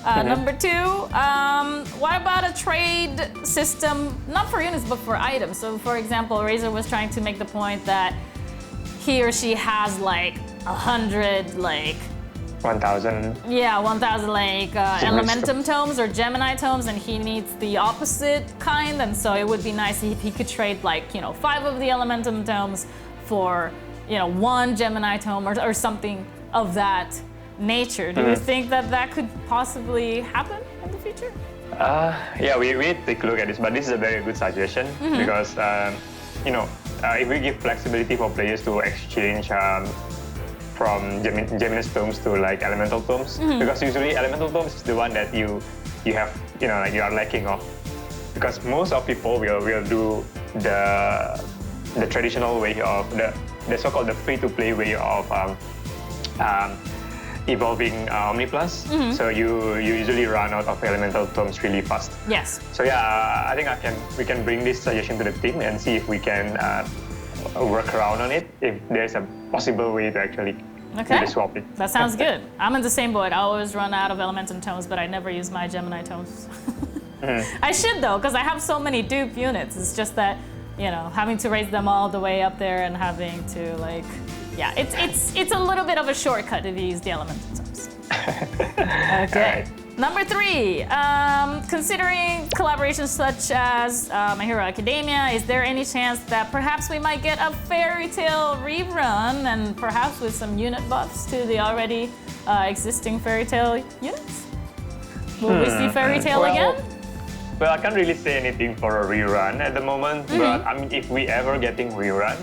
S1: Number 2, what about a trade system, not for units, but for items? So for example, Razor was trying to make the point that he or she has like 100 like
S2: 1,000.
S1: Yeah, 1,000 like Elementum tomes or Gemini tomes, and he needs the opposite kind. And so it would be nice if he could trade like 5 of the Elementum tomes for 1 Gemini tome or something of that nature. Do you think that could possibly happen in the future?
S2: We need to take a look at this, but this is a very good suggestion because if we give flexibility for players to exchange from Gemini tomes to like elemental tomes, because usually elemental tomes is the one that you have you are lacking of, because most of people will do the traditional way of the so-called the free-to-play way of evolving Omni Plus. So you usually run out of elemental tomes really fast.
S1: Yes.
S2: So I think we can bring this suggestion to the team and see if we can work around on it, if there's a possible way to actually swap it.
S1: That sounds good. I'm in the same boat. I always run out of Elementum tomes, but I never use my Gemini tomes. I should though, because I have so many dupe units. It's just that, having to raise them all the way up there and having to like, it's a little bit of a shortcut if you use the Elementum tomes. Okay. Number 3, considering collaborations such as My Hero Academia, is there any chance that perhaps we might get a Fairy Tail rerun and perhaps with some unit buffs to the already existing Fairy Tail units? Will we see Fairy Tail again?
S2: Well, I can't really say anything for a rerun at the moment, but I mean, if we ever getting rerun,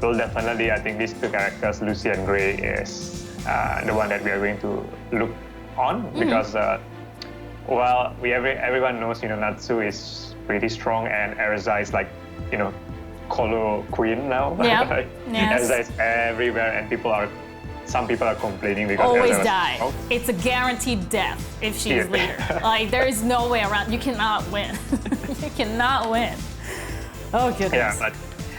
S2: well, definitely I think these 2 characters, Lucy and Gray, is the one that we are going to look on because. Well, everyone knows, Natsu is pretty strong and Erza is like, Colo Queen now.
S1: Yeah.
S2: Like,
S1: yes.
S2: Erza is everywhere and some people are complaining because
S1: always
S2: Erza
S1: die.
S2: Was,
S1: It's a guaranteed death if she's leader. Like there is no way around. You cannot win. You cannot win. Oh goodness.
S2: Yeah,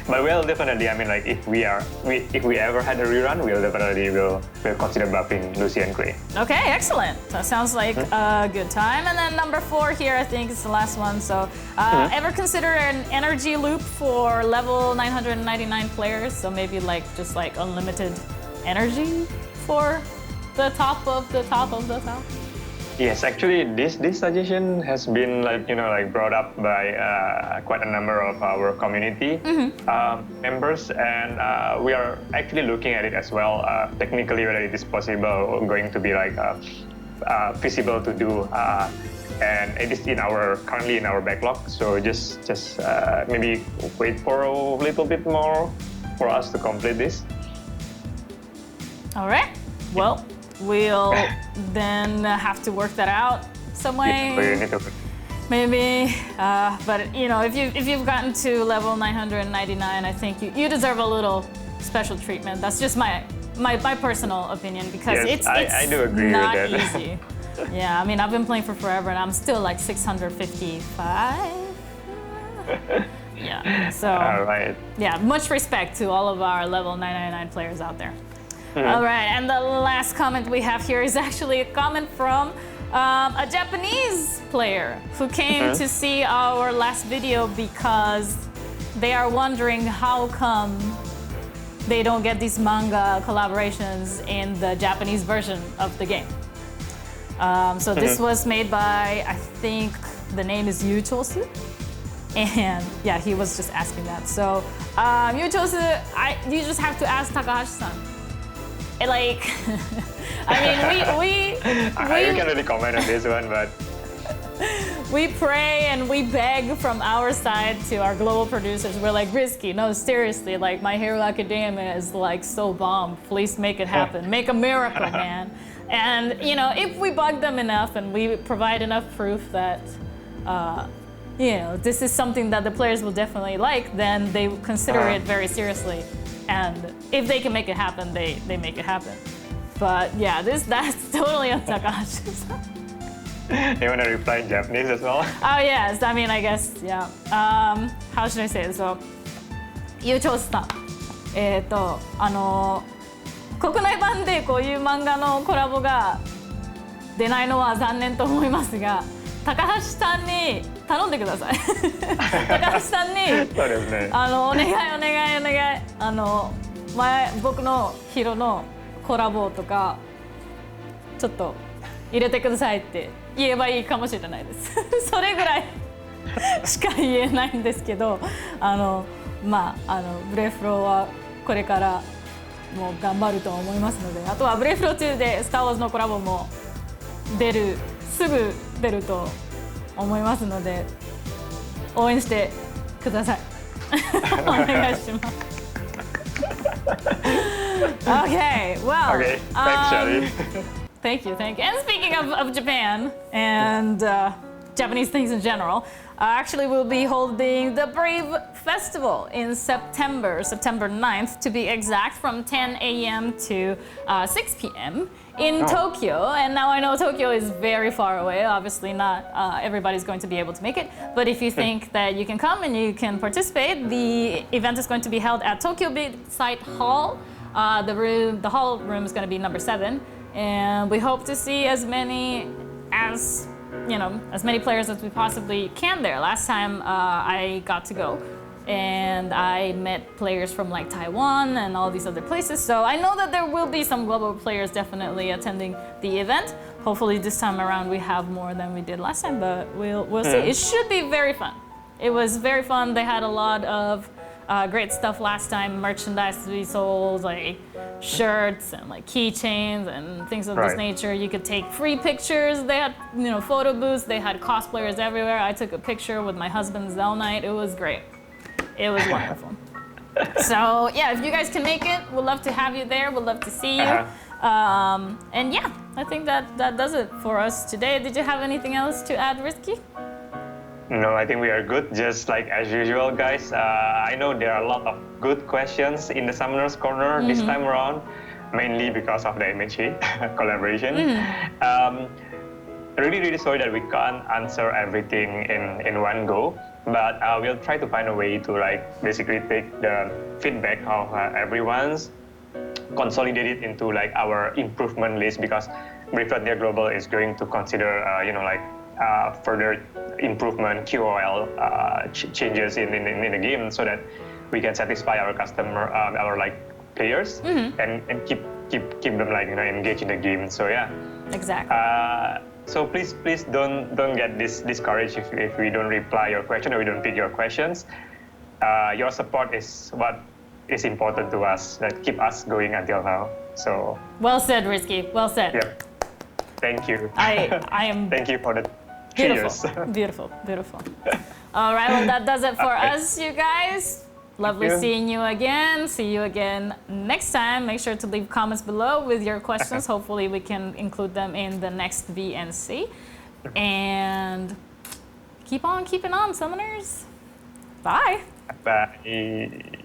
S2: but we'll definitely. I mean, like if we ever had a rerun, we'll definitely will consider buffing Lucy and Gray.
S1: Okay, excellent. That sounds like a good time. And then number 4 here, I think it's the last one. So, ever consider an energy loop for level 999 players? So maybe just unlimited energy for the top of the top of the top.
S2: Yes, actually, this suggestion has been brought up by quite a number of our community members, and we are actually looking at it as well. Technically, whether it is possible or going to be feasible to do, and it is currently in our backlog. So just maybe wait for a little bit more for us to complete this.
S1: All right. Well. We'll then have to work that out some way. Maybe, but if you've gotten to level 999, I think you deserve a little special treatment. That's just my personal opinion because
S2: yes,
S1: it's
S2: I do agree
S1: not
S2: with that.
S1: easy. Yeah, I mean I've been playing for forever and I'm still 655. Yeah. So.
S2: All right.
S1: Yeah, much respect to all of our level 999 players out there. All right, and the last comment we have here is actually a comment from a Japanese player who came to see our last video because they are wondering how come they don't get these manga collaborations in the Japanese version of the game. So this was made by, I think the name is Yu Chosu. And yeah, he was just asking that. So Yu Chosu, you just have to ask Takahashi-san. I mean, we
S2: can't really comment on this one, but
S1: we pray and we beg from our side to our global producers. We're like, Risky, no, seriously, My Hero Academia is so bomb. Please make it happen. Make a miracle, man. And if we bug them enough and we provide enough proof that this is something that the players will definitely like, then they consider it very seriously. And if they can make it happen, they make it happen. But yeah, that's totally on Takahashi.
S2: You want to reply in Japanese as well?
S1: Oh yes, I mean I guess yeah. How should I say it? So, ゆうちょすさん、国内版でこういう漫画のコラボが出ないのは残念と思いますが、高橋さんに頼んでください。高橋さんに
S2: そうですね。
S1: お願い。僕のヒロのコラボとかちょっと入れてくださいって言えばいいかもしれないです。それぐらいしか言えないんですけど、ブレフロはこれからもう頑張ると思いますので、あとはブレフロ2でスター・ウォーズのコラボもすぐ出ると思いますので応援してください。お願いします。Okay, well.
S2: Okay, thanks, Shari.
S1: Thank you. And speaking of Japan and Japanese things in general, actually we'll be holding the Brave Festival in September 9th to be exact, from 10 a.m. to 6 p.m. in Tokyo. And now I know Tokyo is very far away. Obviously not everybody's going to be able to make it. But if you think that you can come and you can participate, the event is going to be held at Tokyo Beachside Hall. The hall room is going to be number 7. And we hope to see as many players as we possibly can there. Last time I got to go, and I met players from like Taiwan and all these other places. So I know that there will be some global players definitely attending the event. Hopefully this time around we have more than we did last time, but we'll see. It should be very fun. It was very fun. They had a lot of great stuff last time, merchandise to be sold, like shirts and like keychains and things of this nature. You could take free pictures. They had, photo booths. They had cosplayers everywhere. I took a picture with my husband zelnite. It was great. It was wonderful. So yeah, if you guys can make it, we'd love to have you there. We'd love to see you. And yeah, I think that does it for us today. Did you have anything else to add, Risky?
S2: No, I think we are good. Just like as usual, guys. I know there are a lot of good questions in the Summoner's Corner this time around, mainly because of the MHA collaboration. Really sorry that we can't answer everything in one go, but we'll try to find a way to like basically take the feedback of everyone's, consolidate it into like our improvement list, because Brave Frontier Global is going to consider further improvement QOL changes in the game, so that we can satisfy our customer, our like players, and keep them like engaged in the game. So yeah,
S1: exactly.
S2: So please don't get discouraged if we don't reply your question or we don't pick your questions. Your support is what is important to us, that keep us going until now. So
S1: well said, Risky. Well said.
S2: Yep. Thank you.
S1: I am.
S2: Thank you for the
S1: beautiful, beautiful. All right, well that does it for us, you guys. Lovely seeing you again. See you again next time. Make sure to leave comments below with your questions. Hopefully we can include them in the next BNC. And keep on keeping on, Summoners. Bye.
S2: Bye.